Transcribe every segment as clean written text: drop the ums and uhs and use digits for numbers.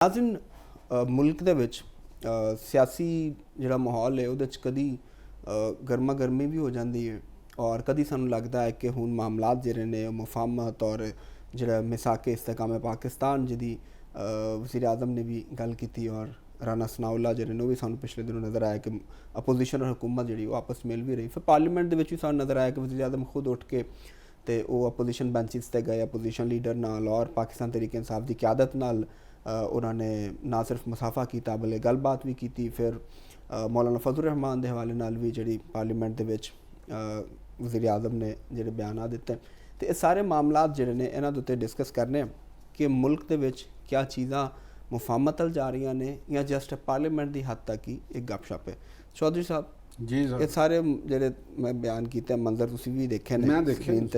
ਨਾਜ਼ਰੀਨ ਮੁਲਕ ਦੇ ਵਿੱਚ ਸਿਆਸੀ ਜਿਹੜਾ ਮਾਹੌਲ ਹੈ ਉਹਦੇ 'ਚ ਕਦੀ ਗਰਮਾ ਗਰਮੀ ਵੀ ਹੋ ਜਾਂਦੀ ਹੈ ਔਰ ਕਦੀ ਸਾਨੂੰ ਲੱਗਦਾ ਹੈ ਕਿ ਹੁਣ ਮਾਮਲਾਤ ਜਿਹੜੇ ਨੇ ਮੁਫਾਹਮਤ ਔਰ ਜਿਹੜਾ ਮਿਸਾਕੇ ਇਸਤਕਾਮ ਪਾਕਿਸਤਾਨ ਜਿਹਦੀ ਵਜ਼ੀਰ ਆਜ਼ਮ ਨੇ ਵੀ ਗੱਲ ਕੀਤੀ ਔਰ ਰਾਣਾ ਸਨਾਉਲਾ ਜਿਹੜੇ ਨੇ ਉਹ ਵੀ ਸਾਨੂੰ ਪਿਛਲੇ ਦਿਨੋਂ ਨਜ਼ਰ ਆਇਆ ਕਿ ਅਪੋਜੀਸ਼ਨ ਔਰ ਹੁਕੂਮਤ ਜਿਹੜੀ ਉਹ ਆਪਸ ਮਿਲ ਵੀ ਰਹੀ। ਫਿਰ ਪਾਰਲੀਮੈਂਟ ਦੇ ਵਿੱਚ ਵੀ ਸਾਨੂੰ ਨਜ਼ਰ ਆਇਆ ਕਿ ਵਜ਼ੀਰ ਆਜ਼ਮ ਖੁਦ ਉੱਠ ਕੇ ਤੇ ਉਹ ਅਪੋਜੀਸ਼ਨ ਬੈਂਚਿਸ 'ਤੇ ਗਏ ਅਪੋਜੀਸ਼ਨ ਲੀਡਰ ਨਾਲ ਔਰ ਪਾਕਿਸਤਾਨ ਤਹਿਰੀਕ ਇਨਸਾਫ ਦੀ क़यादत ਨਾਲ उन्होंने ना सिर्फ मुसाफा किया बल्कि गलबात भी की। फिर मौलाना फजल रहमान के हवाले नाल भी जी पार्लीमेंट के वज़ीर आज़म ने जो बयान दिते तो ये सारे मामलात जोड़े ने इन्हों के उत्ते डिस्कस करने कि मुल्क के क्या चीज़ा मुफाहमत अल जा रही ने या जस्ट पार्लीमेंट की हद तक ही एक गपशप है। चौधरी साहब जी ये सारे जोड़े मैं बयान किए मंजर तुसीं भी देखे ने स्क्रीन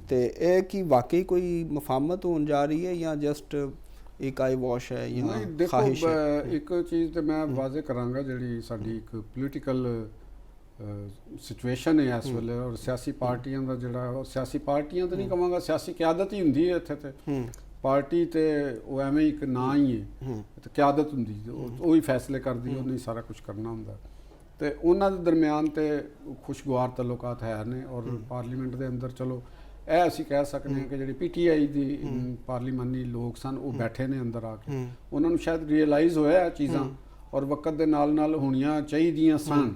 ते ये कि वाकई कोई मुफाहमत होने जा रही है या जस्ट एक आई वॉश है या ख्वाहिश है? एक चीज़ तो मैं वाजे करांगा जी साडी एक पोलीटिकल सिचुएशन है इस वेले और सियासी पार्टियां का जिहड़ा सियासी पार्टियां तो नहीं कहांगा सियासी क़यादत ही हुंदी है इत्थे ते पार्टी तो वो एवें एक ना ही है तो क़यादत हुंदी वो ही फैसले करदी है उन्हें सारा कुछ करना हुंदा ते उन्हां दे दरम्यान ते खुशगवार तल्लुकात है ने और पार्लीमेंट के अंदर चलो ਇਹ ਅਸੀਂ ਕਹਿ ਸਕਦੇ ਹਾਂ ਕਿ ਜਿਹੜੀ PTI ਦੀ ਪਾਰਲੀਮਾਨੀ ਲੋਕ ਸਨ ਉਹ ਬੈਠੇ ਨੇ ਅੰਦਰ ਆ ਕੇ ਉਹਨਾਂ ਨੂੰ ਸ਼ਾਇਦ ਰਿਅਲਾਈਜ਼ ਹੋਇਆ ਇਹ ਚੀਜ਼ਾਂ ਔਰ ਵਕਤ ਦੇ ਨਾਲ ਨਾਲ ਹੋਣੀਆਂ ਚਾਹੀਦੀਆਂ ਸਨ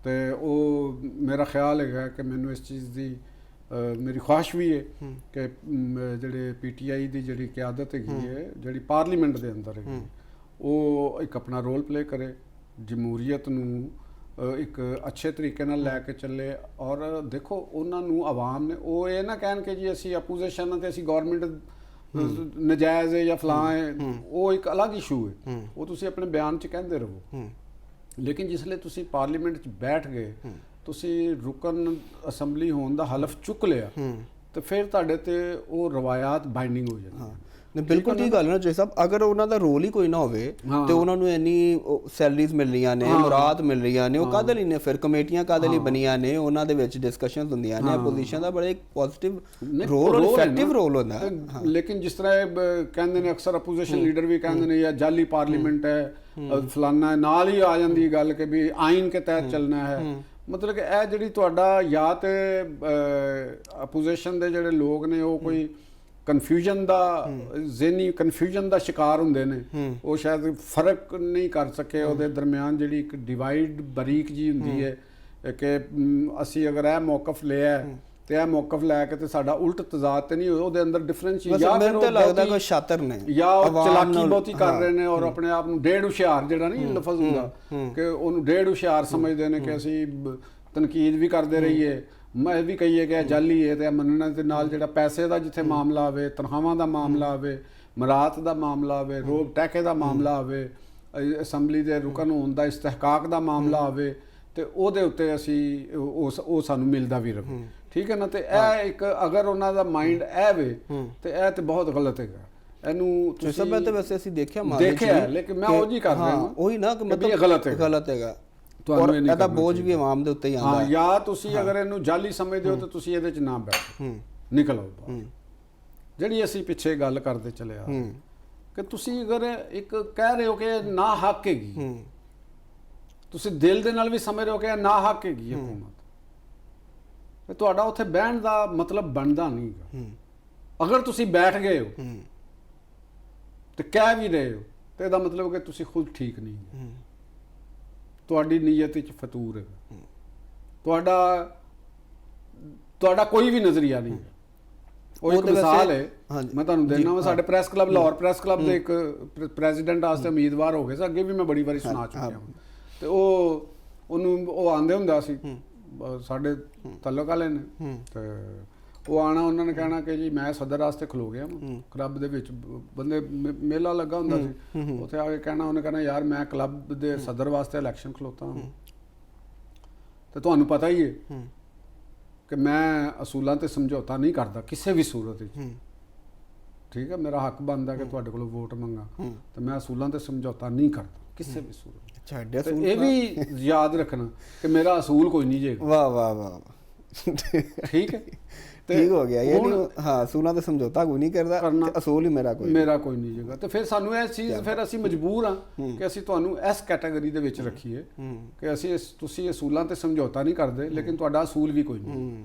ਤੇ ਉਹ ਮੇਰਾ ਖਿਆਲ ਹੈਗਾ ਕਿ ਮੈਨੂੰ ਇਸ ਚੀਜ਼ ਦੀ ਮੇਰੀ ਖੁਆਇਸ਼ ਵੀ ਹੈ ਕਿ ਜਿਹੜੇ PTI ਦੀ ਜਿਹੜੀ क़यादत ਹੈਗੀ ਹੈ ਜਿਹੜੀ ਪਾਰਲੀਮੈਂਟ ਦੇ ਅੰਦਰ ਹੈਗੀ ਉਹ ਇੱਕ ਆਪਣਾ ਰੋਲ ਪਲੇ ਕਰੇ ਜਮਹੂਰੀਅਤ ਨੂੰ एक अच्छे तरीके नाल लैके चले और देखो उन्होंने आवाम ने वो ये ना कहन कि जी असी अपोजिशन ते असी गौरमेंट नजायज़ है या फलां है वो एक अलग इशू है वो तुसी अपने बयान च कहते रहो लेकिन जिसले तुसी पार्लीमेंट च बैठ गए तुसी रुकन असैम्बली होने का हलफ चुक लिया तो फिर तुहाडे ते वो रवायात बाइंडिंग हो जाती बिल्कुल ठीक गल ना जी साहब अगर उन्होंने रोल ही कोई ना हो तो उन्होंने इन्नी सैलरीज मिल रही ने मुराद मिल रही ने कद लई ने फिर कमेटियां कद लई बनिया ने उन्होंने विच डिस्कशनस हुंदियां ने अपोजिशन दा बड़ा एक पॉजिटिव रोल और इफेक्टिव रोल होंदा है। लेकिन जिस तरह कहंदे ने अक्सर अपोजिशन लीडर भी कहंदे ने या जाली पार्लीमेंट है फलाना नाल ही आ जांदी गल कि भी आइन के तहत चलना है मतलब कि ਇਹ ਜਿਹੜੀ ਤੁਹਾਡਾ या ते अपोजिशन दे ਜਿਹੜੇ लोग ने ਉਹ कोई कन्फ्यूजन का ज़हनी कन्फ्यूजन का शिकार होंदे ने वो शायद फर्क नहीं कर सके ਉਹਦੇ दरम्यान ਜਿਹੜੀ एक डिवाइड बरीक जी हुंदी है कि असी अगर यह मौकफ लिया तो यह मौकफ लैके तो साडा उल्ट तजाद तो नहीं ਉਹਦੇ अंदर डिफरेंस या फिर लगदा कोई शातिर ने या चलाकी बहुती कर रहे हैं और अपने आप ਨੂੰ डेढ़ ਹੁਸ਼ਿਆਰ ਜਿਹੜਾ नहीं लफज ਹੁੰਦਾ कि ਉਹਨੂੰ डेढ़ ਹੁਸ਼ਿਆਰ समझते हैं कि ਅਸੀਂ तनकीद भी करते रहिए मैं भी कहीए कि जाली है तो मनने के नाल जिहड़ा पैसे का जिथे मामला आवे तनख्वाहां का मामला आवे मरात का मामला आवे रोब टैके का मामला आवे असैम्बली के रुकन होने का इस्तेहकाक का मामला आवे तो ਉਹਦੇ ਉੱਤੇ ਅਸੀਂ ਉਹ ਸਾਨੂੰ ਮਿਲਦਾ ਵੀ ਰਹੇ ठीक है ना तो यह एक अगर उन्हों का माइंड है वे तो यह तो बहुत गलत है ਇਹਨੂੰ ਤੁਸੀਂ ਤਾਂ ਵੈਸੇ ਅਸੀਂ ਦੇਖਿਆ लेकिन मैं ਉਹ ਜੀ ਕਰ ਰਿਹਾ ਹਾਂ ਉਹੀ ਨਾ ਕਿ ਮਤਲਬ ਗਲਤ ਹੈਗਾ और ਇਹਦਾ ਬੋਝ ਵੀ ਆਵਾਮ ਦੇ ਉੱਤੇ ਹੀ ਆਉਂਦਾ ਹੈ ਜਾਂ ਤੁਸੀਂ ਅਗਰ ਇਹਨੂੰ ਜਾਲੀ ਸਮਝਦੇ ਹੋ ਤਾਂ ਤੁਸੀਂ ਇਹਦੇ ਚ ਨਾ ਬੈਠੋ ਨਿਕਲ ਆਓ ਜਿਹੜੀ ਅਸੀਂ ਪਿੱਛੇ ਗੱਲ ਕਰਦੇ ਚਲੇ ਆ ਕਿ ਤੁਸੀਂ ਅਗਰ ਇੱਕ ਕਹਿ ਰਹੇ ਹੋ ਕਿ ਨਾ ਹੱਕ ਹੈਗੀ ਤੁਸੀਂ ਦਿਲ ਦੇ ਨਾਲ ਵੀ ਸਮਝ ਰਹੇ ਹੋ ਕਿ ਨਾ ਹੱਕ ਹੈਗੀ ਹਕੂਮਤ ਤੇ ਤੁਹਾਡਾ ਉੱਥੇ ਬਹਿਣ ਦਾ ਮਤਲਬ ਬਣਦਾ ਨਹੀਂ ਅਗਰ ਤੁਸੀਂ ਬੈਠ ਗਏ ਹੋ ਤੇ ਕਹਿ ਵੀ ਰਹੇ ਹੋ ਤੇ ਇਹਦਾ ਮਤਲਬ ਕਿ ਤੁਸੀਂ ਖੁਦ ਠੀਕ ਨਹੀਂ ਤੁਹਾਡੀ ਨੀਅਤ ਵਿੱਚ ਫਤੂਰ ਹੈ ਤੁਹਾਡਾ ਕੋਈ ਵੀ ਨਜ਼ਰੀਆ ਨਹੀਂ ਹੈ ਉਹ ਇੱਕ ਮਿਸਾਲ ਹੈ ਮੈਂ ਤੁਹਾਨੂੰ ਦੇਣਾ ਵਾ ਸਾਡੇ press club Lahore press club ਦੇ ਇੱਕ ਪ੍ਰੈਜ਼ੀਡੈਂਟ ਵਾਸਤੇ ਉਮੀਦਵਾਰ ਹੋ ਗਏ ਸੀ ਅੱਗੇ ਵੀ ਮੈਂ ਬੜੀ ਵਾਰੀ ਸੁਣਾ ਚੁੱਕਿਆ ਹਾਂ ਤੇ ਉਹਨੂੰ ਉਹ ਆਂਦੇ ਹੁੰਦਾ ਸੀ ਸਾਡੇ ਤਾਲੁਕ ਵਾਲੇ ਨੇ ਤੇ ਉਹ ਆਣਾ ਉਹਨਾਂ ਨੇ ਕਹਿਣਾ ਕਿ ਜੀ ਮੈਂ ਸਦਰ ਵਾਸਤੇ ਖਲੋ ਗਿਆ ਕਲੱਬ ਦੇ ਵਿੱਚ ਬੰਦੇ ਮੇਲਾ ਲੱਗਾ ਹੁੰਦਾ ਸੀ ਉੱਥੇ ਆ ਕੇ ਕਹਿਣਾ ਉਹਨੇ ਕਹਿਣਾ ਯਾਰ ਮੈਂ ਕਲੱਬ ਦੇ ਸਦਰ ਵਾਸਤੇ ਇਲੈਕਸ਼ਨ ਖਲੋਤਾ ਹਾਂ ਤੇ ਤੁਹਾਨੂੰ ਪਤਾ ਹੀ ਹੈ ਕਿ ਮੈਂ ਅਸੂਲਾਂ ਤੇ ਸਮਝੌਤਾ ਨਹੀਂ ਕਰਦਾ ਕਿਸੇ ਵੀ ਸੂਰਤ ਵਿੱਚ ਠੀਕ ਹੈ ਮੇਰਾ ਹੱਕ ਬਣਦਾ ਕਿ ਤੁਹਾਡੇ ਕੋਲੋਂ ਵੋਟ ਮੰਗਾ ਤੇ ਮੈਂ ਅਸੂਲਾਂ ਤੇ ਸਮਝੌਤਾ ਨਹੀਂ ਕਰਦਾ ਕਿਸੇ ਵੀ ਸੂਰਤ ਇਹ ਵੀ ਯਾਦ ਰੱਖਣਾ ਕਿ ਮੇਰਾ ਅਸੂਲ ਕੋਈ ਨਹੀਂ ਜੇ ਵਾਹ ਵਾਹ ਵਾਹ ਠੀਕ ਹੈ ਠੀਕ ਹੋ ਗਿਆ, ਯਾਨੀ ਹਾਂ ਅਸੂਲਾਂ ਤੇ ਸਮਝੌਤਾ ਕੋਈ ਨਹੀਂ ਕਰਦਾ ਤੇ ਅਸੂਲ ਹੀ ਮੇਰਾ ਕੋਈ ਨਹੀਂ ਜਗਾ। ਤੇ ਫਿਰ ਸਾਨੂੰ ਇਹ ਚੀਜ਼ ਫਿਰ ਅਸੀਂ ਮਜਬੂਰ ਹਾਂ ਕਿ ਅਸੀਂ ਤੁਹਾਨੂੰ ਇਸ ਕੈਟਾਗਰੀ ਦੇ ਵਿੱਚ ਰੱਖੀਏ ਕਿ ਤੁਸੀਂ ਅਸੂਲਾਂ ਤੇ ਸਮਝੌਤਾ ਨਹੀਂ ਕਰਦੇ ਲੇਕਿਨ ਤੁਹਾਡਾ ਅਸੂਲ ਵੀ ਕੋਈ ਨਹੀਂ।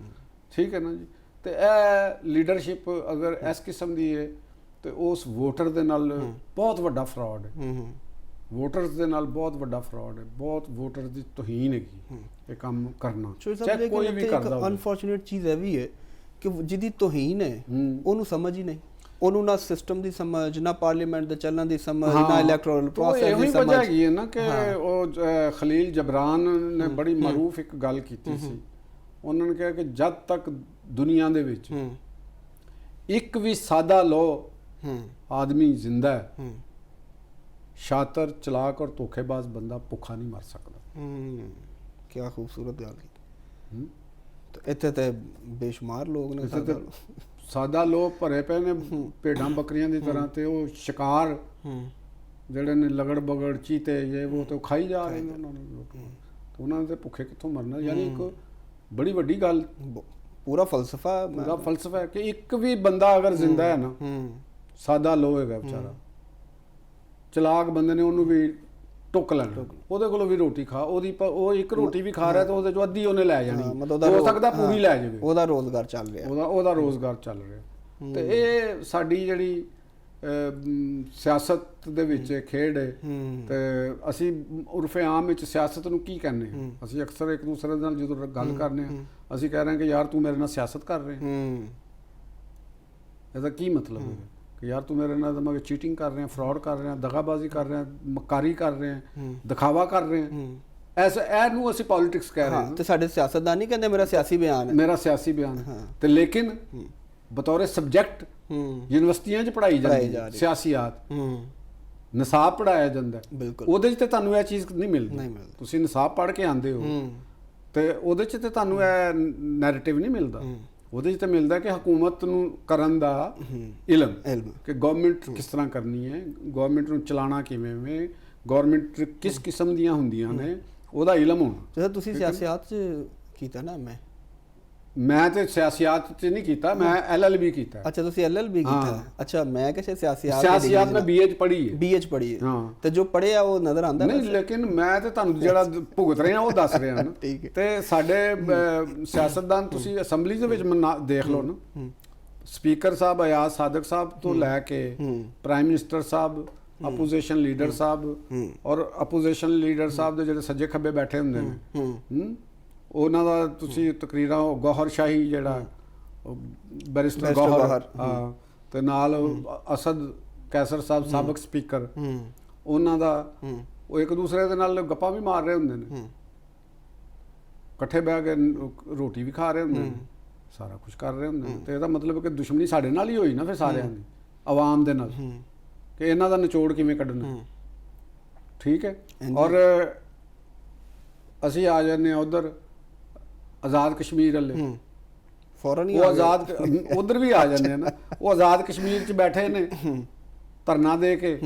ਠੀਕ ਹੈ ਨਾ ਜੀ। ਤੇ ਇਹ ਲੀਡਰਸ਼ਿਪ ਅਗਰ ਇਸ ਕਿਸਮ ਦੀ ਹੈ ਤੇ ਉਸ ਵੋਟਰ ਦੇ ਨਾਲ ਬਹੁਤ ਵੱਡਾ ਫਰਾਡ ਹੈ। ਵੋਟਰਸ ਦੇ ਨਾਲ ਬਹੁਤ ਵੱਡਾ ਫਰਾਡ ਹੈ, ਬਹੁਤ ਵੋਟਰ ਦੀ ਤੋਹੀਨ ਹੈਗੀ ਇਹ ਕੰਮ ਕਰਨਾ, ਚਾਹੇ ਕੋਈ ਵੀ ਕਰਦਾ ਹੋਵੇ। ਅਨਫੋਰਚੂਨੇਟ ਚੀਜ਼ ਇਹ ਵੀ ਹੈ ਕਿ ਜਿਹਦੀ ਤੋਹੀਨ ਹੈ ਉਹਨੂੰ ਸਮਝ ਹੀ ਨਹੀਂ, ਉਹਨੂੰ ਨਾ ਸਿਸਟਮ ਦੀ ਸਮਝ, ਨਾ ਪਾਰਲੀਮੈਂਟ ਦੇ ਚੱਲਣ ਦੀ ਸਮਝ, ਨਾ ਇਲੈਕਟੋਰਲ ਪ੍ਰੋਸੈਸ ਦੀ ਸਮਝ। ਵਜ੍ਹਾ ਹੈਗੀ ਹੈ ਨਾ ਕਿ ਉਹ ਖਲੀਲ ਜਬਰਾਨ ਨੇ ਬੜੀ ਮਾਰੂਫ ਇੱਕ ਗੱਲ ਕੀਤੀ ਸੀ। ਉਹਨਾਂ ਨੇ ਕਿਹਾ ਕਿ ਜਦ ਤੱਕ ਦੁਨੀਆ ਦੇ ਵਿੱਚ ਇੱਕ ਵੀ ਸਾਦਾ ਲੋ ਆਦਮੀ ਜ਼ਿੰਦਾ ਹੈ, ਸ਼ਾਤਰ, ਚਲਾਕ ਔਰ ਧੋਖੇਬਾਜ਼ ਬੰਦਾ ਭੁੱਖਾ ਨਹੀਂ ਮਰ ਸਕਦਾ। ਕੀ ਖੂਬਸੂਰਤ ਗੱਲ ਹੈ। ਇੱਥੇ ਤੇ ਬੇਸ਼ੁਮਾਰ ਲੋਕ ਨੇ ਸਾਦਾ ਲੋਕ ਭਰੇ ਪਏ ਨੇ ਭੇਡਾਂ ਬੱਕਰੀਆਂ ਦੀ ਤਰ੍ਹਾਂ, ਤੇ ਉਹ ਸ਼ਿਕਾਰ ਜਿਹੜੇ ਨੇ ਲਗੜ ਬਗੜ ਚੀਤੇ ਇਹ ਉਹ ਤੇ ਖਾਈ ਜਾ ਰਹੇ ਨੇ ਉਹਨਾਂ ਨੇ ਤੇ ਭੁੱਖੇ ਕਿੱਥੋਂ ਮਰਨਾ। ਯਾਨੀ ਇੱਕ ਬੜੀ ਵੱਡੀ ਗੱਲ, ਪੂਰਾ ਫਲਸਫਾ ਹੈ ਕਿ ਇੱਕ ਵੀ ਬੰਦਾ ਅਗਰ ਜ਼ਿੰਦਾ ਹੈ ਨਾ, ਸਾਦਾ ਲੋਕ ਹੈਗਾ ਵਿਚਾਰਾ, ਚਲਾਕ ਬੰਦੇ ਨੇ ਉਹਨੂੰ ਵੀ ਟੁੱਕ ਲੈਣਾ, ਉਹਦੇ ਕੋਲੋਂ ਵੀ ਰੋਟੀ ਖਾ, ਉਹ ਇੱਕ ਰੋਟੀ ਵੀ ਖਾ ਰਿਹਾ ਤੇ ਉਹਦੇ ਚੋਂ ਅੱਧੀ ਉਹਨੇ ਲੈ ਜਾਣੀ, ਹੋ ਸਕਦਾ ਪੂਰੀ ਲੈ ਜਾਵੇ। ਉਹਦਾ ਰੋਜ਼ਗਾਰ ਚੱਲ ਰਿਹਾ, ਉਹਦਾ ਰੋਜ਼ਗਾਰ ਚੱਲ ਰਿਹਾ। ਤੇ ਇਹ ਸਾਡੀ ਜਿਹੜੀ ਸਿਆਸਤ ਦੇ ਵਿੱਚ ਖੇਡ ਹੈ। ਤੇ ਅਸੀਂ ਉਰਫੇ ਆਮ ਵਿੱਚ ਸਿਆਸਤ ਨੂੰ ਕੀ ਕਹਿੰਦੇ ਹਾਂ? ਅਸੀਂ ਅਕਸਰ ਇੱਕ ਦੂਸਰੇ ਨਾਲ ਜਦੋਂ ਗੱਲ ਕਰਨੇ ਹਾਂ ਅਸੀਂ ਕਹਿ ਰਹੇ ਹਾਂ ਕਿ ਯਾਰ ਤੂੰ ਮੇਰੇ ਨਾਲ ਸਿਆਸਤ ਕਰ ਰਿਹਾ। ਇਹਦਾ ਕੀ ਮਤਲਬ ਹੈ ਕਿ ਯਾਰ ਤੂੰ ਮੇਰੇ ਨਾਲ ਮੈਂ ਚੀਟਿੰਗ ਕਰ ਰਿਹਾ, ਫਰਾਡ ਕਰ ਰਿਹਾ, ਦਗਾਬਾਜ਼ੀ ਕਰ ਰਿਹਾ, ਮਕਾਰੀ ਕਰ ਰਿਹਾ, ਦਿਖਾਵਾ ਕਰ ਰਿਹਾ। ਇਹਨੂੰ ਅਸੀਂ ਪੋਲਿਟਿਕਸ ਕਹਿ ਰਹੇ ਹਾਂ। ਤੇ ਸਾਡੇ ਸਿਆਸਤਦਾਨ ਨਹੀਂ ਕਹਿੰਦੇ ਮੇਰਾ ਸਿਆਸੀ ਬਿਆਨ ਹੈ, ਮੇਰਾ ਸਿਆਸੀ ਬਿਆਨ ਹੈ। ਤੇ ਲੇਕਿਨ ਬਤੌਰ ਸਬਜੈਕਟ ਯੂਨੀਵਰਸਿਟੀਆਂ 'ਚ ਪੜ੍ਹਾਈ ਜਾਂਦੀ ਹੈ ਸਿਆਸੀਆਤ, ਨਿਸਾਬ ਪੜਾਇਆ ਜਾਂਦਾ, ਉਹਦੇ 'ਚ ਤੇ ਤੁਹਾਨੂੰ ਇਹ ਚੀਜ਼ ਨਹੀਂ ਮਿਲਦੀ। ਤੁਸੀਂ ਨਿਸਾਬ ਪੜ੍ਹ ਕੇ ਆਉਂਦੇ ਹੋ ਤੇ ਉਹਦੇ 'ਚ ਤੇ ਤੁਹਾਨੂੰ ਇਹ ਨੈਰੇਟਿਵ ਨਹੀਂ ਮਿਲਦਾ। ਉਹਦੇ 'ਚ ਤਾਂ ਮਿਲਦਾ ਕਿ ਹਕੂਮਤ ਨੂੰ ਕਰਨ ਦਾ ਇਲਮ, ਕਿ ਗਵਰਨਮੈਂਟ ਕਿਸ ਤਰ੍ਹਾਂ ਕਰਨੀ ਹੈ, ਗਵਰਨਮੈਂਟ ਨੂੰ ਚਲਾਉਣਾ ਕਿਵੇਂ ਵੇ, ਗਵਰਨਮੈਂਟ ਕਿਸ ਕਿਸਮ ਦੀਆਂ ਹੁੰਦੀਆਂ ਨੇ, ਉਹਦਾ ਇਲਮ ਹੋਣਾ। ਜਦੋਂ ਤੁਸੀਂ ਸਿਆਸਤ 'ਚ ਕੀਤਾ ਨਾ, ਮੈਂ ਤੇ ਸਿਆਸਤ 'ਚ ਨਹੀਂ ਕੀਤਾ, ਮੈਂ LLB ਕੀਤਾ। ਅੱਛਾ, ਤੁਸੀਂ LLB ਕੀਤਾ। ਅੱਛਾ, ਮੈਂ ਕਿਸੇ ਸਿਆਸਤ ਮੈਂ BA 'ਚ ਪੜ੍ਹੀ ਹੈ। BA 'ਚ ਪੜ੍ਹੀ ਹੈ ਤੇ ਜੋ ਪੜ੍ਹਿਆ ਉਹ ਨਜ਼ਰ ਆਉਂਦਾ ਨਹੀਂ, ਲੇਕਿਨ ਮੈਂ ਤੇ ਤੁਹਾਨੂੰ ਜਿਹੜਾ ਭੁਗਤ ਰਿਹਾ ਉਹ ਦੱਸ ਰਿਹਾ ਨਾ। ਤੇ ਸਾਡੇ ਸਿਆਸਤਦਾਨ ਤੁਸੀਂ ਅਸੈਂਬਲੀ ਦੇ ਵਿੱਚ ਦੇਖ ਲਓ ਨਾ, ਸਪੀਕਰ ਸਾਹਿਬ ਅਯਾਜ਼ ਸਾਦਕ ਸਾਹਿਬ ਤੋਂ ਲੈ ਕੇ ਪ੍ਰਾਈਮ ਮਿਨਿਸਟਰ ਸਾਹਿਬ, ਆਪੋਜੀਸ਼ਨ ਲੀਡਰ ਸਾਹਿਬ, ਔਰ ਆਪੋਜੀਸ਼ਨ ਲੀਡਰ ਸਾਹਿਬ ਦੇ ਜਿਹੜੇ ਸੱਜੇ ਖੱਬੇ ਬੈਠੇ ਹੁੰਦੇ ਨੇ, ਉਹਨਾਂ ਦਾ ਤੁਸੀਂ ਤਕਰੀਰਾਂ, ਗੌਹਰ ਸ਼ਾਹੀ ਜਿਹੜਾ ਬੈਰਿਸਟਰ ਗੌਹਰ, ਤੇ ਨਾਲ ਅਸਦ ਕੈਸਰ ਸਾਹਿਬ ਸਾਬਕ ਸਪੀਕਰ, ਉਹਨਾਂ ਦਾ ਉਹ ਇੱਕ ਦੂਸਰੇ ਦੇ ਨਾਲ ਗੱਪਾਂ ਵੀ ਮਾਰ ਰਹੇ ਹੁੰਦੇ ਨੇ, ਇਕੱਠੇ ਬਹਿ ਕੇ ਰੋਟੀ ਵੀ ਖਾ ਰਹੇ ਹੁੰਦੇ ਨੇ, ਸਾਰਾ ਕੁਝ ਕਰ ਰਹੇ ਹੁੰਦੇ ਨੇ। ਤੇ ਇਹਦਾ ਮਤਲਬ ਕਿ ਦੁਸ਼ਮਣੀ ਸਾਡੇ ਨਾਲ ਹੀ ਹੋਈ ਨਾ ਫਿਰ ਸਾਰਿਆਂ ਦੀ, ਆਵਾਮ ਦੇ ਨਾਲ, ਕਿ ਇਹਨਾਂ ਦਾ ਨਿਚੋੜ ਕਿਵੇਂ ਕੱਢਣਾ। ਠੀਕ ਹੈ। ਔਰ ਅਸੀਂ ਆ ਜਾਂਦੇ ਹਾਂ ਉਧਰ ਆਜ਼ਾਦ ਕਸ਼ਮੀਰ ਵਾਲੇ, ਫੌਰਨ ਹੀ ਉਹ ਆਜ਼ਾਦ ਉਧਰ ਵੀ ਆ ਜਾਂਦੇ ਨਾ, ਉਹ ਆਜ਼ਾਦ ਕਸ਼ਮੀਰ 'ਚ ਬੈਠੇ ਨੇ ਧਰਨਾ ਦੇ ਕੇ,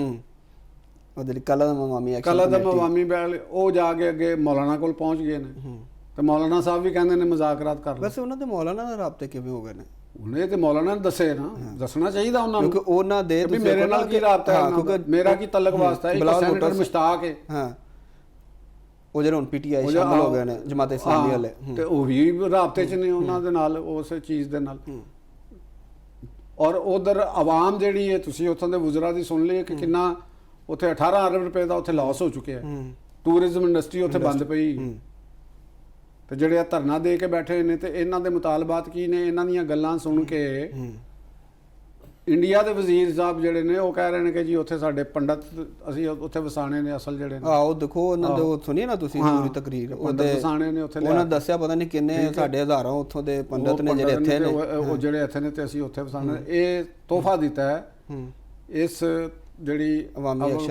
ਉਹਦੇ ਕਲਮ ਅਵਾਮੀ ਬੈਲ, ਉਹ ਜਾ ਕੇ ਅੱਗੇ ਮੌਲਾਨਾ ਕੋਲ ਪਹੁੰਚ ਗਏ ਨੇ। ਤੇ ਮੌਲਾਨਾ ਸਾਹਿਬ ਵੀ ਕਹਿੰਦੇ ਨੇ ਮੁਜ਼ਾਕਰਾਤ ਕਰ ਲਓ। ਵੈਸੇ ਉਹਨਾਂ ਦੇ ਮੌਲਾਨਾ ਨਾਲ ਰਾਬਤੇ ਕਿਵੇਂ ਹੋ ਗਏ ਨੇ? ਉਹਨੇ ਤੇ ਮੌਲਾਨਾ ਨੇ ਦੱਸੇ ਨਾ, ਦੱਸਣਾ ਚਾਹੀਦਾ ਉਹਨਾਂ ਨੂੰ, ਕਿਉਂਕਿ ਉਹਨਾਂ ਦੇ ਮੇਰੇ ਨਾਲ ਕੀ ਰਾਬਤਾ ਹੈ, ਕਿਉਂਕਿ ਮੇਰਾ ਕੀ ਤਲਕ ਵਾਸਤਾ ਹੈ। ਇੱਕ ਸੈਨੇਟਰ ਮੁਸ਼ਤਾਕ ਹੈ, ਹਾਂ, ਉਹ ਜਿਹੜੇ ਹੁਣ PTI ਸ਼ਾਮਲ ਹੋ ਗਏ ਨੇ, ਜਮਾਤ ਇਸਲਾਮੀ ਵਾਲੇ, ਤੇ ਉਹ ਵੀ ਰਾਬਤੇ 'ਚ ਨੇ ਉਹਨਾਂ ਦੇ ਨਾਲ, ਉਸ ਚੀਜ਼ ਦੇ ਨਾਲ। ਔਰ ਉਧਰ ਆਵਾਮ ਜਿਹੜੀ ਹੈ, ਤੁਸੀਂ ਉੱਥੋਂ ਦੇ ਵਜ਼ਰਾ ਦੀ ਸੁਣ ਲਈ ਕਿ ਕਿੰਨਾ ਉੱਥੇ 18 ਅਰਬ ਰੁਪਏ ਦਾ ਉੱਥੇ ਲਾਸ ਹੋ ਚੁੱਕਿਆ। ਟੂਰਿਜ਼ਮ ਇੰਡਸਟਰੀ ਉੱਥੇ ਬੰਦ ਪਈ। ਤੇ ਜਿਹੜੇ ਧਰਨਾ ਦੇ ਕੇ ਬੈਠੇ ਨੇ, ਤੇ ਇਹਨਾਂ ਦੇ ਮੁਤਾਲਬਾਤ ਕੀ ਨੇ, ਇਹਨਾਂ ਦੀਆਂ ਗੱਲਾਂ ਸੁਣ ਕੇ ਇੰਡੀਆ ਦੇ ਵਜ਼ੀਰ ਸਾਹਿਬ ਜਿਹੜੇ ਨੇ ਉਹ ਕਹਿ ਰਹੇ ਨੇ ਕਿ ਜੀ ਉੱਥੇ ਸਾਡੇ ਪੰਡਤ ਅਸੀਂ ਉੱਥੇ ਵਸਾਣੇ ਨੇ, ਅਸਲ ਜਿਹੜੇ ਨੇ। ਉਹ ਦੇਖੋ ਉਹਨਾਂ ਦੇ, ਉਹ ਸੁਣੀ ਨਾ ਤੁਸੀਂ ਪੂਰੀ ਤਕਰੀਰ, ਉਹਦੇ ਵਸਾਣੇ ਨੇ ਉੱਥੇ। ਉਹਨਾਂ ਦੱਸਿਆ ਪਤਾ ਨਹੀਂ ਕਿੰਨੇ ਸਾਡੇ ਹਜ਼ਾਰਾਂ ਉੱਥੋਂ ਦੇ ਪੰਡਤ ਨੇ ਜਿਹੜੇ ਇੱਥੇ ਨੇ, ਉਹ ਜਿਹੜੇ ਇੱਥੇ ਨੇ, ਤੇ ਅਸੀਂ ਉੱਥੇ ਵਸਾਣੇ। ਇਹ ਤੋਹਫਾ ਦਿੱਤਾ ਹੈ ਇਸ ਜਿਹੜੀ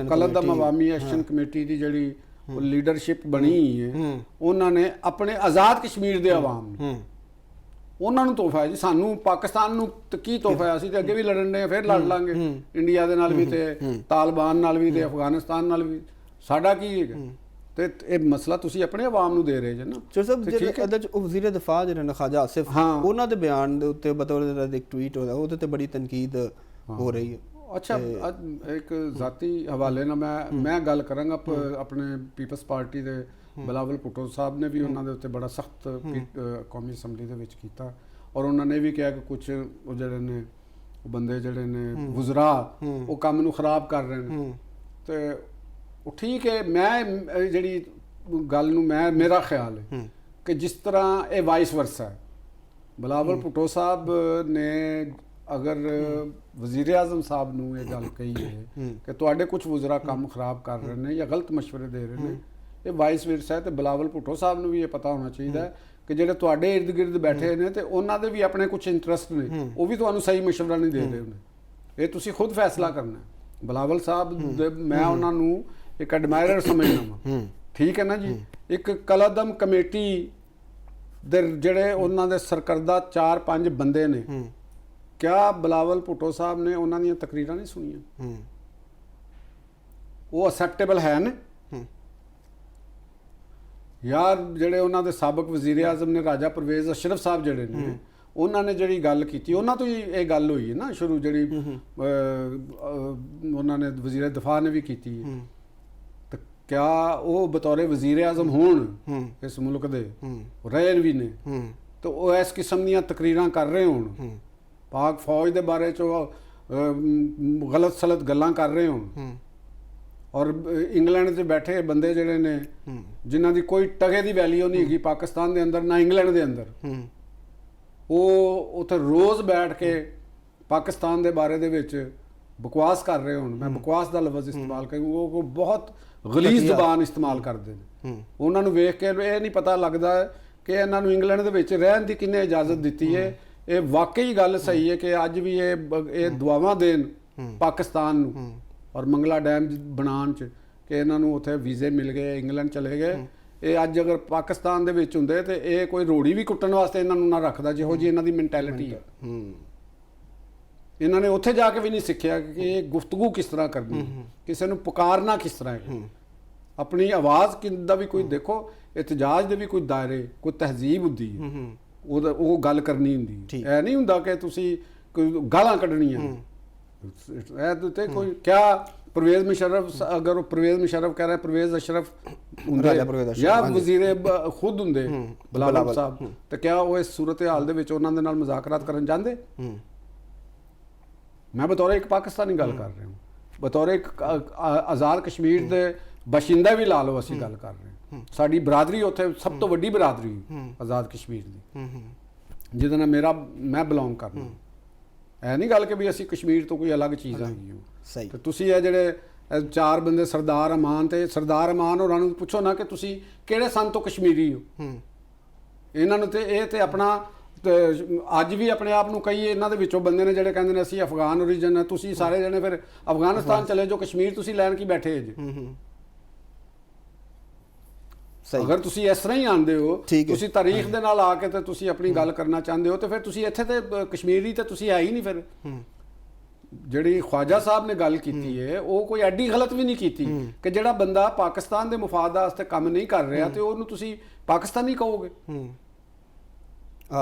ਕਲਦਮ ਅਵਾਮੀ ਐਕਸ਼ਨ ਕਮੇਟੀ ਦੀ ਜਿਹੜੀ ਲੀਡਰਸ਼ਿਪ ਬਣੀ ਹੈ, ਉਹਨਾਂ ਨੇ ਆਪਣੇ ਆਜ਼ਾਦ ਕਸ਼ਮੀਰ ਦੇ ਆਵਾਮ ਨੂੰ, ਉਹਨਾਂ ਨੂੰ ਤੋਹਫਾ ਹੈ ਜੀ। ਸਾਨੂੰ ਪਾਕਿਸਤਾਨ ਨੂੰ ਕੀ ਤੋਹਫਾ ਹੈ? ਅਸੀਂ ਤੇ ਅੱਗੇ ਵੀ ਲੜਨ ਦੇ, ਫਿਰ ਲੜ ਲਾਂਗੇ ਇੰਡੀਆ ਦੇ ਨਾਲ ਵੀ, ਤੇ ਤਾਲਿਬਾਨ ਨਾਲ ਵੀ, ਤੇ ਅਫਗਾਨਿਸਤਾਨ ਨਾਲ ਵੀ। ਸਾਡਾ ਕੀ ਹੈਗਾ? ਤੇ ਇਹ ਮਸਲਾ ਤੁਸੀਂ ਆਪਣੇ ਆਵਾਮ ਨੂੰ ਦੇ ਰਹੇ ਜੇ ਨਾ। ਚੋ ਸਭ ਤੇ ਜਿਹੜੇ ਠੀਕ ਹੈ। ਇਹਦੇ ਚ ਉਹ ਵਜ਼ੀਰ ਦਿਫਾ ਜਿਹੜੇ ਨੇ ਖਾਜਾ ਆਸਿਫ, ਹਾਂ। ਉਹਨਾਂ ਦੇ ਬਿਆਨ ਦੇ ਉੱਤੇ ਬਤੌਰ ਇੱਕ ਟਵੀਟ ਹੋਇਆ, ਉਹਦੇ ਤੇ ਬੜੀ ਤਨਕੀਦ ਹੋ ਰਹੀ ਹੈ। ਅੱਛਾ, ਅੱਜ ਇੱਕ ਜ਼ਾਤੀ ਹਵਾਲੇ ਨਾਲ ਮੈਂ ਗੱਲ ਕਰਾਂਗਾ ਆਪਣੇ ਪੀਪਲਸ ਪਾਰਟੀ ਦੇ ਬਿਲਾਵਲ ਭੁੱਟੋ ਸਾਹਿਬ ਨੇ ਵੀ ਉਹਨਾਂ ਦੇ ਉੱਤੇ ਬੜਾ ਸਖਤ ਕੌਮੀ ਅਸੈਂਬਲੀ ਦੇ ਵਿੱਚ ਕੀਤਾ, ਔਰ ਉਹਨਾਂ ਨੇ ਵੀ ਕਿਹਾ ਕਿ ਕੁਝ ਉਹ ਜਿਹੜੇ ਨੇ ਉਹ ਬੰਦੇ ਜਿਹੜੇ ਨੇ ਵਜ਼ਰਾ ਉਹ ਕੰਮ ਨੂੰ ਖਰਾਬ ਕਰ ਰਹੇ ਨੇ। ਤੇ ਉਹ ਠੀਕ ਹੈ, ਮੈਂ ਜਿਹੜੀ ਗੱਲ ਨੂੰ ਮੇਰਾ ਖਿਆਲ ਹੈ ਕਿ ਜਿਸ ਤਰ੍ਹਾਂ ਇਹ ਵਾਈਸ ਵਰਸਾ ਹੈ, ਬਿਲਾਵਲ ਭੁੱਟੋ ਸਾਹਿਬ ਨੇ ਅਗਰ ਵਜ਼ੀਰ ਆਜ਼ਮ ਸਾਹਿਬ ਨੂੰ ਇਹ ਗੱਲ ਕਹੀ ਹੈ ਕਿ ਤੁਹਾਡੇ ਕੁਝ ਵਜ਼ਰਾ ਕੰਮ ਖਰਾਬ ਕਰ ਰਹੇ ਨੇ ਜਾਂ ਗਲਤ ਮਸ਼ਵਰੇ ਦੇ ਰਹੇ ਨੇ, ਇਹ ਵਾਈਸ ਵਰਸਾ ਹੈ। ਤੇ ਬਿਲਾਵਲ ਭੁੱਟੋ ਸਾਹਿਬ ਨੂੰ ਵੀ ਇਹ ਪਤਾ ਹੋਣਾ ਚਾਹੀਦਾ ਹੈ ਕਿ ਜਿਹੜੇ ਤੁਹਾਡੇ ਇਰਦ ਗਿਰਦ ਬੈਠੇ ਨੇ ਤੇ ਉਹਨਾਂ ਦੇ ਵੀ ਆਪਣੇ ਕੁਝ ਇੰਟਰਸਟ ਨੇ, ਉਹ ਵੀ ਤੁਹਾਨੂੰ ਸਹੀ ਮਸ਼ਵਰਾ ਨਹੀਂ ਦੇ ਰਹੇ ਨੇ। ਇਹ ਤੁਸੀਂ ਖੁਦ ਫੈਸਲਾ ਕਰਨਾ ਹੈ। ਬਿਲਾਵਲ ਸਾਹਿਬ ਮੈਂ ਉਹਨਾਂ ਨੂੰ ਇੱਕ ਐਡਮਾਇਰਰ ਸਮਝਦਾ ਹਾਂ, ਠੀਕ ਹੈ ਨਾ ਜੀ। ਇੱਕ ਕਲਾਦਮ ਕਮੇਟੀ ਦੇ ਜਿਹੜੇ ਉਹਨਾਂ ਦੇ ਸਰਕਰਦਾ 4-5 ਬੰਦੇ ਨੇ, ਕਿਆ ਬਿਲਾਵਲ ਭੁੱਟੋ ਸਾਹਿਬ ਨੇ ਉਹਨਾਂ ਦੀਆਂ ਤਕਰੀਰਾਂ ਨਹੀਂ ਸੁਣੀਆਂ? ਉਹ ਅਸੈਪਟੇਬਲ ਹੈ ਨੇ? ਯਾਰ ਜਿਹੜੇ ਉਹਨਾਂ ਦੇ ਸਾਬਕ ਵਜ਼ੀਰ ਆਜ਼ਮ ਨੇ ਰਾਜਾ ਪਰਵੇਜ਼ ਅਸ਼ਰਫ ਸਾਹਿਬ ਜਿਹੜੇ ਨੇ, ਉਹਨਾਂ ਨੇ ਜਿਹੜੀ ਗੱਲ ਕੀਤੀ, ਉਹਨਾਂ ਤੋਂ ਹੀ ਇਹ ਗੱਲ ਹੋਈ ਹੈ ਨਾ ਸ਼ੁਰੂ, ਜਿਹੜੀ ਉਹਨਾਂ ਨੇ ਵਜ਼ੀਰ ਦਿਫਾ ਨੇ ਵੀ ਕੀਤੀ ਹੈ। ਤੇ ਕਿਆ ਉਹ ਬਤੌਰੇ ਵਜ਼ੀਰ ਆਜ਼ਮ ਹੋਣ ਇਸ ਮੁਲਕ ਦੇ, ਰਹੇ ਵੀ ਨੇ, ਤੇ ਉਹ ਇਸ ਕਿਸਮ ਦੀਆਂ ਤਕਰੀਰਾਂ ਕਰ ਰਹੇ ਹੋਣ, ਪਾਕ ਫੌਜ ਦੇ ਬਾਰੇ ਚ ਗਲਤ ਸਲਤ ਗੱਲਾਂ ਕਰ ਰਹੇ ਹੋਣ, ਔਰ ਇੰਗਲੈਂਡ 'ਚ ਬੈਠੇ ਬੰਦੇ ਜਿਹੜੇ ਨੇ ਜਿਨ੍ਹਾਂ ਦੀ ਕੋਈ ਟਕੇ ਦੀ ਵੈਲਿਊ ਨਹੀਂ ਹੈਗੀ ਪਾਕਿਸਤਾਨ ਦੇ ਅੰਦਰ ਨਾ ਇੰਗਲੈਂਡ ਦੇ ਅੰਦਰ, ਉਹ ਉੱਥੇ ਰੋਜ਼ ਬੈਠ ਕੇ ਪਾਕਿਸਤਾਨ ਦੇ ਬਾਰੇ ਦੇ ਵਿੱਚ ਬਕਵਾਸ ਕਰ ਰਹੇ ਹੋਣ। ਮੈਂ ਬਕਵਾਸ ਦਾ ਲਫ਼ਜ਼ ਇਸਤੇਮਾਲ ਕਰਾਂ, ਉਹ ਬਹੁਤ ਗਲੀਜ਼ ਜ਼ੁਬਾਨ ਇਸਤੇਮਾਲ ਕਰਦੇ ਨੇ। ਉਹਨਾਂ ਨੂੰ ਵੇਖ ਕੇ ਇਹ ਨਹੀਂ ਪਤਾ ਲੱਗਦਾ ਕਿ ਇਹਨਾਂ ਨੂੰ ਇੰਗਲੈਂਡ ਦੇ ਵਿੱਚ ਰਹਿਣ ਦੀ ਕਿੰਨੇ ਇਜਾਜ਼ਤ ਦਿੱਤੀ ਹੈ। ਇਹ ਵਾਕਈ ਗੱਲ ਸਹੀ ਹੈ ਕਿ ਅੱਜ ਵੀ ਇਹ ਦੁਆਵਾਂ ਦੇਣ ਪਾਕਿਸਤਾਨ ਨੂੰ ਔਰ ਮੰਗਲਾ ਡੈਮ ਬਣਾਉਣ 'ਚ ਕਿ ਇਹਨਾਂ ਨੂੰ ਉੱਥੇ ਵੀਜ਼ੇ ਮਿਲ ਗਏ, ਇੰਗਲੈਂਡ ਚਲੇ ਗਏ। ਇਹ ਅੱਜ ਅਗਰ ਪਾਕਿਸਤਾਨ ਦੇ ਵਿੱਚ ਹੁੰਦੇ ਤੇ ਇਹ ਕੋਈ ਰੋੜੀ ਵੀ ਕੁੱਟਣ ਵਾਸਤੇ ਇਹਨਾਂ ਨੂੰ ਨਾ ਰੱਖਦਾ, ਜਿਹੋ ਜੀ ਇਹਨਾਂ ਦੀ ਮੈਂਟੈਲਿਟੀ ਹੈ। ਇਹਨਾਂ ਨੇ ਉੱਥੇ ਜਾ ਕੇ ਵੀ ਨਹੀਂ ਸਿੱਖਿਆ ਕਿ ਇਹ ਗੁਫ਼ਤਗੂ ਕਿਸ ਤਰ੍ਹਾਂ ਕਰਨੀ, ਕਿਸੇ ਨੂੰ ਪੁਕਾਰਨਾ ਕਿਸ ਤਰ੍ਹਾਂ ਹੈ, ਆਪਣੀ ਆਵਾਜ਼ ਦਾ ਵੀ ਕੋਈ ਦੇਖੋ, ਇਤਜਾਜ ਦੇ ਵੀ ਕੋਈ ਦਾਇਰੇ, ਕੋਈ ਤਹਿਜ਼ੀਬ ਹੁੰਦੀ ਹੈ, ਉਹ ਗੱਲ ਕਰਨੀ ਹੁੰਦੀ ਹੈ। ਇਹ ਨਹੀਂ ਹੁੰਦਾ ਕਿ ਤੁਸੀਂ ਕੋਈ ਗਾਲਾਂ ਕੱਢਣੀਆਂ। ਇਹ ਤੇ ਕੋਈ ਕਿਆ परवेज़ मुशर्रफ, अगर परवेज़ मुशर्रफ कह रहे हैं परवेज़ अशरफ या वज़ीर खुद होंगे बिलावल साहब, तो क्या वो इस सूरत हाल दे विच उन्हां दे नाल मुज़ाकरात करन जांदे? मैं बतौर एक पाकिस्तानी गल कर रहा हूँ, बतौर एक आज़ाद कश्मीर के बशिंदा भी ला लो, असीं गल कर रहे हैं। साडी बरादरी उत्थे सब तो वड्डी बरादरी आज़ाद कश्मीर दी, जिहदे नाल मैं बिलोंग करना। ਇਹ ਨਹੀਂ ਗੱਲ ਕਿ ਵੀ ਅਸੀਂ ਕਸ਼ਮੀਰ ਤੋਂ ਕੋਈ ਅਲੱਗ ਚੀਜ਼ ਹੈਗੀ ਹੋ। ਸਹੀ। ਤੇ ਤੁਸੀਂ ਇਹ ਜਿਹੜੇ 4 ਬੰਦੇ ਸਰਦਾਰ ਅਮਾਨ ਹੋਰਾਂ ਨੂੰ ਪੁੱਛੋ ਨਾ ਕਿ ਤੁਸੀਂ ਕਿਹੜੇ ਸੰਨ ਤੋਂ ਕਸ਼ਮੀਰੀ ਹੋ। ਇਹਨਾਂ ਨੂੰ ਤੇ ਇਹ ਤੇ ਆਪਣਾ ਅੱਜ ਵੀ ਆਪਣੇ ਆਪ ਨੂੰ ਕਈ ਇਹਨਾਂ ਦੇ ਵਿੱਚੋਂ ਬੰਦੇ ਨੇ ਜਿਹੜੇ ਕਹਿੰਦੇ ਨੇ ਅਸੀਂ ਅਫਗਾਨ ਓਰੀਜਨ ਹੈ। ਤੁਸੀਂ ਸਾਰੇ ਜਣੇ ਫਿਰ ਅਫਗਾਨਿਸਤਾਨ ਚਲੇ ਜਾਓ, ਕਸ਼ਮੀਰ ਤੁਸੀਂ ਲੈਣ ਕੀ ਬੈਠੇ ਜੀ? ਅਗਰ ਤੁਸੀਂ ਇਸ ਤਰ੍ਹਾਂ ਹੀ ਆਉਂਦੇ ਹੋ, ਤੁਸੀਂ ਤਾਰੀਖ ਦੇ ਨਾਲ ਆ ਕੇ ਤੇ ਤੁਸੀਂ ਆਪਣੀ ਗੱਲ ਕਰਨਾ ਚਾਹੁੰਦੇ ਹੋ, ਤੇ ਫਿਰ ਤੁਸੀਂ ਇੱਥੇ ਤੇ ਕਸ਼ਮੀਰੀ ਤੇ ਤੁਸੀਂ ਹੈ ਹੀ ਨਹੀਂ। ਫਿਰ ਜਿਹੜੀ ਖਵਾਜਾ ਸਾਹਿਬ ਨੇ ਗੱਲ ਕੀਤੀ ਹੈ ਉਹ ਕੋਈ ਐਡੀ ਗਲਤ ਵੀ ਨਹੀਂ ਕੀਤੀ ਕਿ ਜਿਹੜਾ ਬੰਦਾ ਪਾਕਿਸਤਾਨ ਦੇ ਮੁਫਾਦ ਵਾਸਤੇ ਕੰਮ ਨਹੀਂ ਕਰ ਰਿਹਾ ਤੇ ਉਹਨੂੰ ਤੁਸੀਂ ਪਾਕਿਸਤਾਨੀ ਕਹੋਗੇ।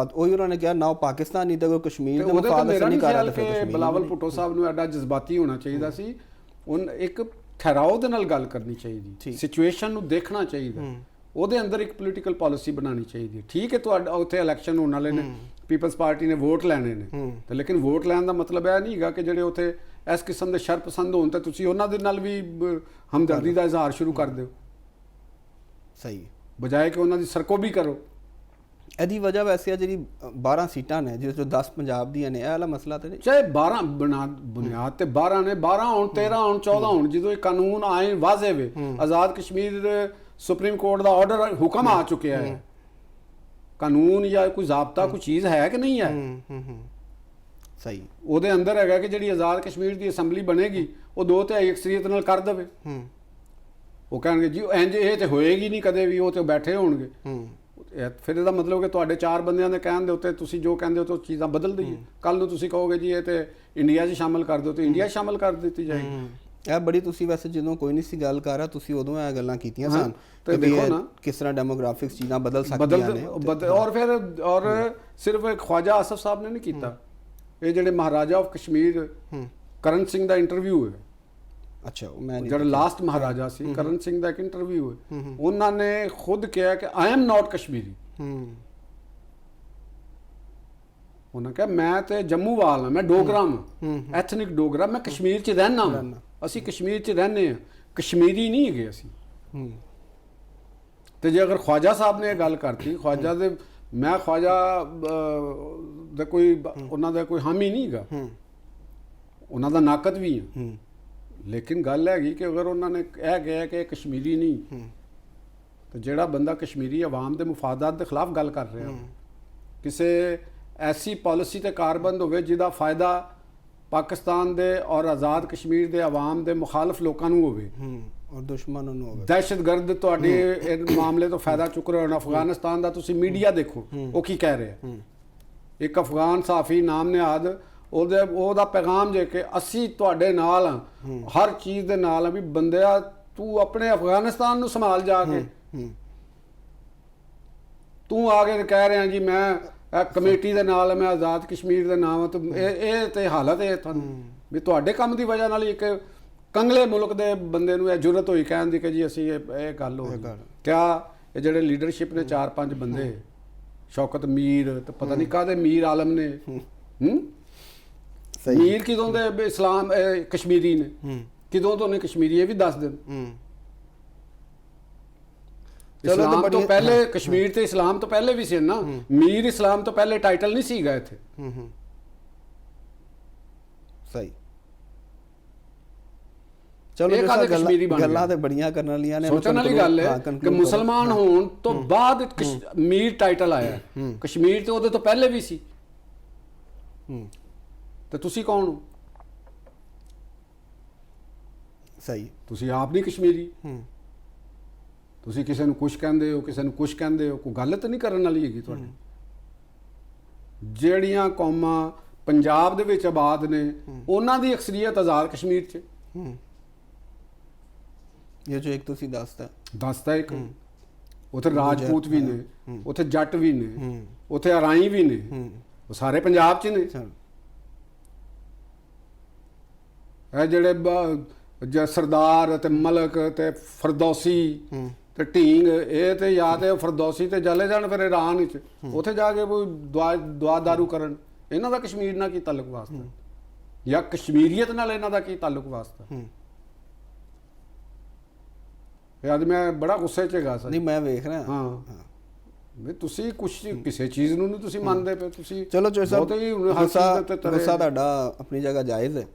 ਉਹੀ ਉਹਨਾਂ ਨੇ ਕਿਹਾ ਨਾ ਉਹ ਪਾਕਿਸਤਾਨੀ ਤੇ ਕਸ਼ਮੀਰ ਦੇ ਮੁਫਾਦ ਵਾਸਤੇ ਨਹੀਂ ਕਰ ਰਿਹਾ। ਬਿਲਾਵਲ ਭੁੱਟੋ ਸਾਹਿਬ ਨੂੰ ਐਡਾ ਜਜ਼ਬਾਤੀ ਹੋਣਾ ਚਾਹੀਦਾ ਸੀ, ਇੱਕ ਠਹਿਰਾਓ ਦੇ ਨਾਲ ਗੱਲ ਕਰਨੀ ਚਾਹੀਦੀ, ਸਿਚੁਏਸ਼ਨ ਨੂੰ ਦੇਖਣਾ ਚਾਹੀਦਾ, ਉਹਦੇ ਅੰਦਰ ਇੱਕ ਪੋਲੀਟੀਕਲ ਪਾਲਿਸੀ ਬਣਾਉਣੀ ਚਾਹੀਦੀ ਹੈ। ਠੀਕ ਹੈ, ਤੁਹਾਡਾ ਉੱਥੇ ਇਲੈਕਸ਼ਨ ਹੋਣ ਵਾਲੇ ਨੇ, ਪੀਪਲਸ ਪਾਰਟੀ ਨੇ ਵੋਟ ਲੈਣੇ ਨੇ, ਤੇ ਲੇਕਿਨ ਵੋਟ ਲੈਣ ਦਾ ਮਤਲਬ ਇਹ ਨਹੀਂ ਹੈਗਾ ਕਿ ਜਿਹੜੇ ਉੱਥੇ ਇਸ ਕਿਸਮ ਦੇ ਸ਼ਰਪਸੰਦ ਹੋਣ ਤੇ ਤੁਸੀਂ ਉਹਨਾਂ ਦੇ ਨਾਲ ਵੀ ਹਮਦਰਦੀ ਦਾ ਇਜ਼ਹਾਰ ਸ਼ੁਰੂ ਕਰ ਦਿਓ। ਸਹੀ, ਬਜਾਏ ਕਿ ਉਹਨਾਂ ਦੀ ਸਰਕੋਬੀ ਕਰੋ। ਇਹਦੀ ਵਜ੍ਹਾ ਵੈਸੇ ਆ ਜਿਹੜੀ 12 ਸੀਟਾਂ ਨੇ ਜਿਹਦੇ ਚੋਂ 10 ਪੰਜਾਬ ਦੀਆਂ ਨੇ, ਇਹ ਵਾਲਾ ਮਸਲਾ ਤੇ ਨਹੀਂ। ਚਾਹੇ 12 ਬੁਨਿਆਦ ਤੇ 12 ਨੇ, 12 ਹੋਣ, 13 ਹੋਣ, 14 ਹੋਣ, ਜਦੋਂ ਇਹ ਕਾਨੂੰਨ ਆਏ ਵਾਜ਼ੇ ਵੇ, ਆਜ਼ਾਦ ਕਸ਼ਮੀਰ ਸੁਪਰੀਮ ਕੋਰਟ ਦਾ ਆਰਡਰ ਹੁਕਮ ਆ ਚੁੱਕਿਆ ਹੈ, ਕਾਨੂੰਨ ਜਾਂ ਕੋਈ ਜ਼ਾਬਤਾ ਕੋਈ ਚੀਜ਼ ਹੈ ਕਿ ਨਹੀਂ ਹੈ? ਸਹੀ, ਉਹਦੇ ਅੰਦਰ ਹੈਗਾ ਕਿ ਜਿਹੜੀ ਆਜ਼ਾਦ ਕਸ਼ਮੀਰ ਦੀ ਅਸੈਂਬਲੀ ਬਣੇਗੀ ਉਹ 2/3 ਅਕਸਰੀਅਤ ਨਾਲ ਕਰ ਦੇਵੇ। ਉਹ ਕਹਿਣਗੇ ਜੀ ਇੰਜ ਇਹ ਤੇ ਹੋਏਗੀ ਨਹੀਂ ਕਦੇ ਵੀ, ਉਹ ਤੇ ਬੈਠੇ ਹੋਣਗੇ। ਫਿਰ ਇਹਦਾ ਮਤਲਬ ਕਿ ਤੁਹਾਡੇ 4 ਬੰਦਿਆਂ ਦੇ ਕਹਿਣ ਦੇ ਉੱਤੇ ਤੁਸੀਂ ਜੋ ਕਹਿੰਦੇ ਹੋ ਤਾਂ ਚੀਜ਼ਾਂ ਬਦਲ ਦਈਏ। ਕੱਲ ਨੂੰ ਤੁਸੀਂ ਕਹੋਗੇ ਜੀ ਇਹ ਤੇ ਇੰਡੀਆ 'ਚ ਸ਼ਾਮਲ ਕਰ ਦਿਓ ਤੇ ਇੰਡੀਆ ਸ਼ਾਮਲ ਕਰ ਦਿੱਤੀ ਜਾਏਗੀ। ਇਹ ਬੜੀ ਤੁਸੀਂ ਵੈਸੇ ਜਦੋਂ ਕੋਈ ਨਹੀਂ ਸੀ ਗੱਲ ਕਰ ਰਿਹਾ ਤੁਸੀਂ ਉਦੋਂ ਇਹ ਗੱਲਾਂ ਕੀਤੀਆਂ ਹਾਂ, ਸਨ ਤੇ ਕਿ ਵੀ ਦੇਖੋ ਇਹ ਨਾ, ਕਿਸ ਤਰ੍ਹਾਂ ਡੈਮੋਗ੍ਰਾਫਿਕਸ ਚੀਜ਼ਾਂ ਬਦਲ ਸਕਦੀਆਂ ਨੇ ਔਰ ਸਿਰਫ ਖਵਾਜਾ ਆਸਫ ਸਾਹਿਬ ਨੇ ਨਹੀਂ ਕੀਤਾ, ਇਹ ਜਿਹੜੇ ਮਹਾਰਾਜਾ ਆਫ ਕਸ਼ਮੀਰ ਕਰਨ ਸਿੰਘ ਦਾ ਇੰਟਰਵਿਊ ਹੈ, ਅੱਛਾ ਉਹ ਮੈਂ ਨਹੀਂ ਜਿਹੜਾ ਲਾਸਟ ਮਹਾਰਾਜਾ ਸੀ ਕਰਨ ਸਿੰਘ ਦਾ ਇੱਕ ਇੰਟਰਵਿਊ ਹੈ, ਉਹਨਾਂ ਨੇ ਖੁਦ ਕਿਹਾ ਕਿ ਆਈ ਐਮ ਨਾਟ ਕਸ਼ਮੀਰੀ। ਉਹਨਾਂ ਕਿਹਾ ਮੈਂ ਤੇ ਜੰਮੂ ਵਾਲ ਹਾਂ, ਮੈਂ ਡੋਗਰਾ ਹਾਂ, ਐਥਨਿਕ ਡੋਗਰਾ, ਮੈਂ ਕਸ਼ਮੀਰ 'ਚ ਰਹਿਣਾ ਹਾਂ, ਅਸੀਂ ਕਸ਼ਮੀਰ 'ਚ ਰਹਿੰਦੇ ਹਾਂ, ਕਸ਼ਮੀਰੀ ਨਹੀਂ ਹੈਗੇ ਅਸੀਂ। ਤੇ ਜੇ ਅਗਰ ਖਵਾਜਾ ਸਾਹਿਬ ਨੇ ਇਹ ਗੱਲ ਕਰਤੀ, ਖਵਾਜਾ ਦੇ ਮੈਂ ਖਵਾਜਾ ਦਾ ਕੋਈ ਉਹਨਾਂ ਦਾ ਕੋਈ ਹਾਮੀ ਨਹੀਂ ਹੈਗਾ, ਉਹਨਾਂ ਦਾ ਨਾਕਦ ਵੀ ਹੈ, ਲੇਕਿਨ ਗੱਲ ਹੈਗੀ ਕਿ ਅਗਰ ਉਹਨਾਂ ਨੇ ਇਹ ਕਿਹਾ ਕਿ ਕਸ਼ਮੀਰੀ ਨਹੀਂ, ਤੇ ਜਿਹੜਾ ਬੰਦਾ ਕਸ਼ਮੀਰੀ ਆਵਾਮ ਦੇ ਮੁਫਾਦਾਤ ਦੇ ਖਿਲਾਫ ਗੱਲ ਕਰ ਰਿਹਾ, ਕਿਸੇ ਐਸੀ ਪਾਲਿਸੀ ਤੇ ਕਾਰਬੰਦ ਹੋਵੇ ਜਿਹਦਾ ਫਾਇਦਾ ਪਾਕਿਸਤਾਨ ਦੇ ਔਰ ਆਜ਼ਾਦ ਕਸ਼ਮੀਰ ਦੇ ਆਵਾਮ ਦੇ ਮੁਖਾਲਫ ਲੋਕਾਂ ਨੂੰ ਹੋਵੇ, ਔਰ ਦੁਸ਼ਮਣਾਂ ਨੂੰ ਹੋਵੇ, ਦਹਿਸ਼ਤਗਰਦ ਤੁਹਾਡੇ ਇਹ ਮਾਮਲੇ ਤੋਂ ਫਾਇਦਾ ਚੁੱਕ ਰਹੇ ਹਨ। ਅਫਗਾਨਿਸਤਾਨ ਦਾ ਤੁਸੀਂ ਮੀਡੀਆ ਦੇਖੋ ਉਹ ਕੀ ਕਹਿ ਰਿਹਾ, ਇੱਕ ਅਫਗਾਨ ਸਾਫੀ ਨਾਮ ਨਿਹਾਦ ਉਹਦਾ ਪੈਗਾਮ ਜੇ ਕਿ ਅਸੀਂ ਤੁਹਾਡੇ ਨਾਲ ਹਾਂ, ਹਰ ਚੀਜ਼ ਦੇ ਨਾਲ, ਵੀ ਬੰਦਿਆ ਤੂੰ ਆਪਣੇ ਅਫਗਾਨਿਸਤਾਨ ਨੂੰ ਸੰਭਾਲ ਜਾ ਕੇ, ਤੂੰ ਆ ਕੇ ਕਹਿ ਰਿਹਾ ਜੀ ਮੈਂ ਇਹ ਕਮੇਟੀ ਦੇ ਨਾਲ, ਮੈਂ ਆਜ਼ਾਦ ਕਸ਼ਮੀਰ ਦੇ ਨਾਮ, ਤੇ ਇਹ ਤੇ ਹਾਲਤ ਹੈ ਤੁਹਾਨੂੰ ਵੀ ਤੁਹਾਡੇ ਕੰਮ ਦੀ ਵਜ੍ਹਾ ਨਾਲ ਇੱਕ ਕੰਗਲੇ ਮੁਲਕ ਦੇ ਬੰਦੇ ਨੂੰ ਇਹ ਜ਼ਰੂਰਤ ਹੋਈ ਕਹਿਣ ਦੀ ਕਿ ਜੀ ਅਸੀਂ ਇਹ ਗੱਲ ਹੋ ਗਈ। ਕਿਆ ਇਹ ਜਿਹੜੇ ਲੀਡਰਸ਼ਿਪ ਨੇ 4-5 ਬੰਦੇ, ਸ਼ੌਕਤ ਮੀਰ ਤੇ ਪਤਾ ਨਹੀਂ ਕਾਹਦੇ ਮੀਰ ਆਲਮ ਨੇ, ਮੀਰ ਕਿਦੋਂ ਦੇ ਇਸਲਾਮ ਕਸ਼ਮੀਰੀ ਨੇ, ਕਿਦੋਂ ਤੋਂ ਨੇ ਕਸ਼ਮੀਰੀ, ਇਹ ਵੀ ਦੱਸ ਦੇਣ। ਇਸਲਾਮ ਤੋਂ ਪਹਿਲੇ ਕਸ਼ਮੀਰ ਤੇ ਇਸਲਾਮ ਤੋਂ ਪਹਿਲੇ ਵੀ ਸੀ ਨਾ, ਮੀਰ ਇਸਲਾਮ ਤੋਂ ਪਹਿਲੇ ਟਾਈਟਲ ਨਹੀਂ ਸੀਗਾ ਇੱਥੇ। ਸਹੀ, ਚਲੋ ਗੱਲਾਂ ਤੇ ਬੜੀਆਂ ਕਰਨ ਵਾਲੀਆਂ ਨੇ, ਸੋਚਣ ਵਾਲੀ ਗੱਲ ਹੈ ਕਿ ਮੁਸਲਮਾਨ ਹੋਣ ਤੋਂ ਬਾਅਦ ਮੀਰ ਟਾਈਟਲ ਆਇਆ, ਕਸ਼ਮੀਰ ਤੇ ਉਹਦੇ ਤੋਂ ਪਹਿਲੇ ਵੀ ਸੀ, ਤੇ ਤੁਸੀਂ ਕੌਣ ਹੋ? ਸਹੀ, ਤੁਸੀਂ ਆਪ ਨਹੀਂ ਕਸ਼ਮੀਰੀ, ਤੁਸੀਂ ਕਿਸੇ ਨੂੰ ਕੁਛ ਕਹਿੰਦੇ ਹੋ, ਕਿਸੇ ਨੂੰ ਕੁਛ ਕਹਿੰਦੇ ਹੋ, ਕੋਈ ਗੱਲ ਤਾਂ ਨਹੀਂ ਕਰਨ ਵਾਲੀ ਹੈਗੀ ਤੁਹਾਡੀ। ਜਿਹੜੀਆਂ ਕੌਮਾਂ ਪੰਜਾਬ ਦੇ ਵਿੱਚ ਆਬਾਦ ਨੇ ਉਹਨਾਂ ਦੀ ਅਕਸਰੀਅਤ ਆਜ਼ਾਦ ਕਸ਼ਮੀਰ 'ਚ, ਇਹ ਜੋ ਇੱਕ ਤੁਸੀਂ ਦੱਸਦਾ ਇੱਕ ਉੱਥੇ ਰਾਜਪੂਤ ਵੀ ਨੇ, ਉੱਥੇ ਜੱਟ ਵੀ ਨੇ, ਉੱਥੇ ਅਰਾਈ ਵੀ ਨੇ, ਉਹ ਸਾਰੇ ਪੰਜਾਬ 'ਚ ਨੇ। ਇਹ ਜਿਹੜੇ ਸਰਦਾਰ ਤੇ ਮਲਕ ਤੇ ਫਰਦੌਸੀ ਤੇ ਢੀਂਗ, ਇਹ ਤੇ ਜਾਂ ਤੇ ਫਰਦੌਸੀ ਤੇ ਚਲੇ ਜਾਣ ਫਿਰ ਇਰਾਨ ਵਿੱਚ, ਉੱਥੇ ਜਾ ਕੇ ਕੋਈ ਦੁਆ ਦਾਰੂ ਕਰਨ, ਇਹਨਾਂ ਦਾ ਕਸ਼ਮੀਰ ਨਾਲ ਕੀ ਤਾਲੁਕ ਵਾਸਤਾ, ਜਾਂ ਕਸ਼ਮੀਰੀਅਤ ਨਾਲ ਇਹਨਾਂ ਦਾ ਕੀ ਤਾਲੁਕ ਵਾਸਤਾ? ਅੱਜ ਮੈਂ ਬੜਾ ਗੁੱਸੇ 'ਚ ਹੈਗਾ ਸਰ। ਨਹੀਂ ਮੈਂ ਵੇਖ ਰਿਹਾ ਹਾਂ ਵੀ ਤੁਸੀਂ ਕੁਛ ਕਿਸੇ ਚੀਜ਼ ਨੂੰ ਨਹੀਂ ਤੁਸੀਂ ਮੰਨਦੇ ਪਏ, ਤੁਸੀਂ ਚਲੋ ਗੁੱਸਾ ਤੁਹਾਡਾ ਆਪਣੀ ਜਗ੍ਹਾ ਜਾਇਜ਼ ਹੈ,